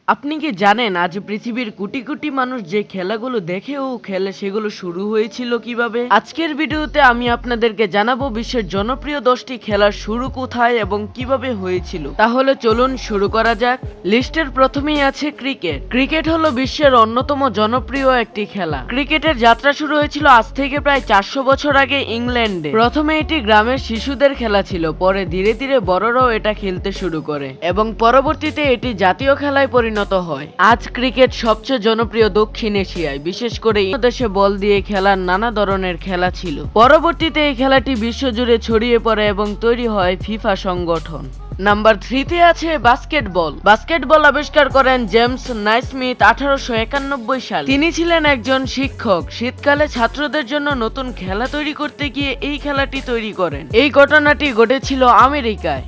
আপনি কি জানেন আজ পৃথিবীর কোটি কোটি মানুষ যে খেলাগুলো দেখে ও খেলে সেগুলো শুরু হয়েছিল কিভাবে? আজকের ভিডিওতে আমি আপনাদেরকে জানাবো বিশ্বের জনপ্রিয় 10টি খেলার শুরু কোথায় এবং কিভাবে হয়েছিল। তাহলে চলুন শুরু করা যাক। লিস্টের প্রথমেই আছে ক্রিকেট। ক্রিকেট হলো বিশ্বের অন্যতম জনপ্রিয় একটি খেলা। ক্রিকেটের যাত্রা শুরু হয়েছিল আজ থেকে প্রায় 400 বছর আগে ইংল্যান্ডে। প্রথমে এটি গ্রামের শিশুদের খেলা ছিল, পরে ধীরে ধীরে বড়রাও এটা খেলতে শুরু করে এবং পরবর্তীতে এটি জাতীয় খেলায় পরিণত হয়। আজ ক্রিকেট সবচেয়ে জনপ্রিয় দক্ষিণ এশিয়ায়, বিশেষ করে দেশে বল দিয়ে খেলার নানা ধরনের খেলা ছিল। পরবর্তীতে এই খেলাটি বিশ্বজুড়ে ছড়িয়ে পড়ে এবং তৈরি হয় ফিফা সংগঠন। নাম্বার 3-তে আছে বাস্কেটবল। বাস্কেটবল আবিষ্কার করেন জেমস নাইসমিথ 1891 সালে। তিনি ছিলেন একজন শিক্ষক। শীতকালে ছাত্রদের জন্য নতুন খেলা তৈরি করতে গিয়ে এই খেলাটি তৈরি করেন। এই ঘটনাটি ঘটেছিল আমেরিকায়।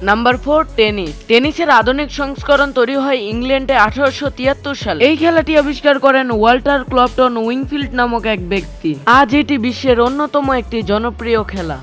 Number 4, tennis. টেনিসের আধুনিক সংস্করণ তৈরি হয় ইংল্যান্ডে 1873 সালে। এই খেলাটি আবিষ্কার করেন ওয়াল্টার ক্লপটন উইংফিল্ড নামক এক ব্যক্তি। আজ এটি বিশ্বের অন্যতম একটি জনপ্রিয় খেলা।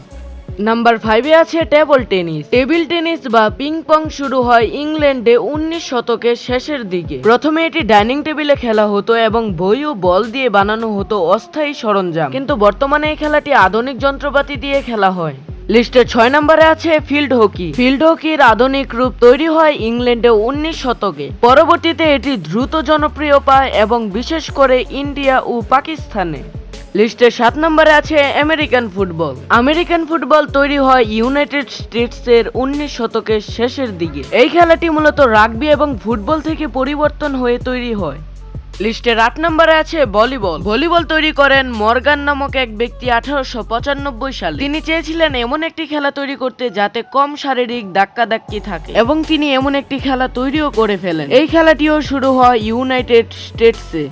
নাম্বার 5-এ আছে টেবল টেনিস। টেবিল টেনিস বা পিং পং শুরু হয় ইংল্যান্ডে 19 শতকের শেষের দিকে। প্রথমে এটি ডাইনিং টেবিলে খেলা হতো এবং বই ও বল দিয়ে বানানো হতো অস্থায়ী সরঞ্জাম, কিন্তু বর্তমানে এই খেলাটি আধুনিক যন্ত্রপাতি দিয়ে খেলা হয়। লিস্টের 6 নম্বরে আছে ফিল্ড হকি। ফিল্ড হকির আধুনিক রূপ তৈরি হয় ইংল্যান্ডে 19 শতকে। পরবর্তীতে এটি দ্রুত জনপ্রিয় পায় এবং বিশেষ করে ইন্ডিয়া ও পাকিস্তানে। লিস্টের 7 নম্বরে আছে আমেরিকান ফুটবল। আমেরিকান ফুটবল তৈরি হয় ইউনাইটেড স্টেটসের 19 শতকের শেষের দিকে। এই খেলাটি মূলত রাগবি এবং ফুটবল থেকে পরিবর্তন হয়ে তৈরি হয়। লিস্টের 8 নম্বরে আছে ভলিবল। ভলিবল তৈরি করেন মর্গান নামক এক ব্যক্তি 1895 সালে। তিনি চেয়েছিলেন এমন একটি খেলা তৈরি করতে যাতে কম শারীরিক ধাক্কাধাক্কি থাকে এবং তিনি এমন একটি খেলা তৈরিও করে ফেলেন। এই খেলাটিও শুরু হয় ইউনাইটেড স্টেটসে।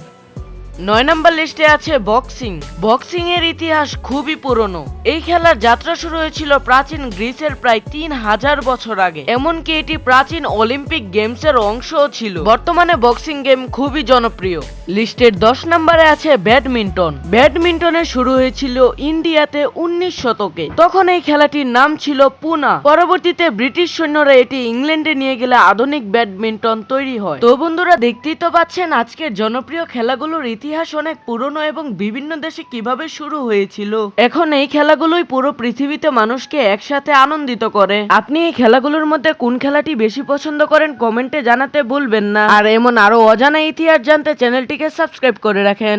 9 নম্বর লিস্টে আছে বক্সিং। বক্সিং এর ইতিহাস খুবই পুরনো। এই খেলার যাত্রা শুরু হয়েছিল প্রাচীন গ্রিসের প্রায় 3000 বছর আগে। এমনকি এটি প্রাচীন অলিম্পিক গেমসের অংশও ছিল। বর্তমানে বক্সিং গেম খুবই জনপ্রিয়। লিস্টের 10 নম্বরে আছে ব্যাডমিন্টন। ব্যাডমিন্টনের শুরু হয়েছিল ইন্ডিয়াতে 19 শতকে। তখন এই খেলাটির নাম ছিল পুনা। পরবর্তীতে ব্রিটিশ সৈন্যরা এটি ইংল্যান্ডে নিয়ে গেলে আধুনিক ব্যাডমিন্টন তৈরি হয়। তো বন্ধুরা, দেখতেই তো পাচ্ছেন আজকের জনপ্রিয় খেলাগুলোর ইতিহাস অনেক পুরনো এবং বিভিন্ন দেশে কিভাবে শুরু হয়েছিল। এখন এই খেলাগুলোই পুরো পৃথিবীতে মানুষকে একসাথে আনন্দিত করে। আপনি এই খেলাগুলোর মধ্যে কোন খেলাটি বেশি পছন্দ করেন কমেন্টে জানাতে ভুলবেন না। আর এমন আরো অজানা ইতিহাস জানতে চ্যানেলটিকে সাবস্ক্রাইব করে রাখেন।